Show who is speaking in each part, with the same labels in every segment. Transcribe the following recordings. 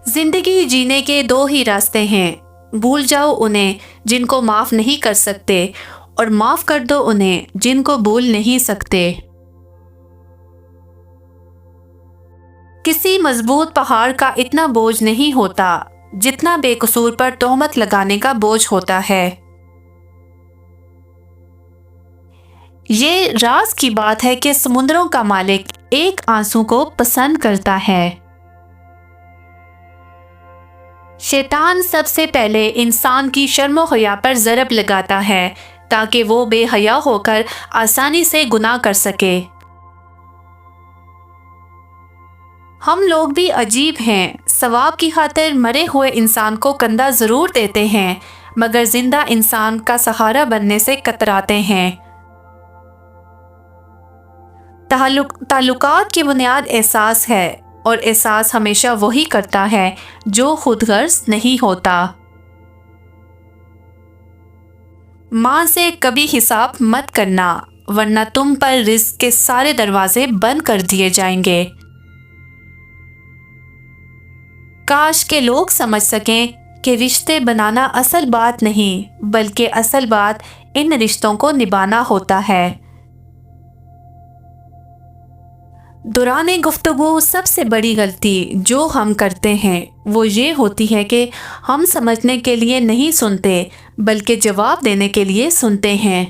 Speaker 1: जिंदगी जीने के दो ही रास्ते हैं, भूल जाओ उन्हें जिनको माफ नहीं कर सकते और माफ कर दो उन्हें जिनको भूल नहीं सकते। किसी मजबूत पहाड़ का इतना बोझ नहीं होता जितना बेकसूर पर तोहमत लगाने का बोझ होता है। ये राज की बात है कि समुद्रों का मालिक एक आंसू को पसंद करता है। शैतान सबसे पहले इंसान की शर्म हया पर ज़रब लगाता है ताकि वो बेहया होकर आसानी से गुनाह कर सके। हम लोग भी अजीब हैं, सवाब की खातिर मरे हुए इंसान को कंधा ज़रूर देते हैं मगर जिंदा इंसान का सहारा बनने से कतराते हैं। ताल्लुकात की बुनियाद एहसास है और एहसास हमेशा वही करता है जो खुदगर्ज नहीं होता। माँ से कभी हिसाब मत करना वरना तुम पर रिस्क के सारे दरवाजे बंद कर दिए जाएंगे। काश के लोग समझ सकें कि रिश्ते बनाना असल बात नहीं बल्कि असल बात इन रिश्तों को निभाना होता है। दौरान गुफ्तगू सबसे बड़ी गलती जो हम करते हैं वो ये होती है कि हम समझने के लिए नहीं सुनते बल्कि जवाब देने के लिए सुनते हैं।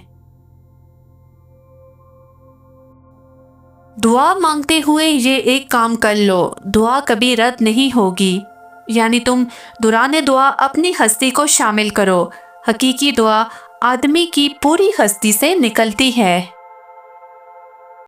Speaker 1: दुआ मांगते हुए ये एक काम कर लो, दुआ कभी रद्द नहीं होगी। यानी तुम दौरान दुआ अपनी हस्ती को शामिल करो। हकीकी दुआ आदमी की पूरी हस्ती से निकलती है।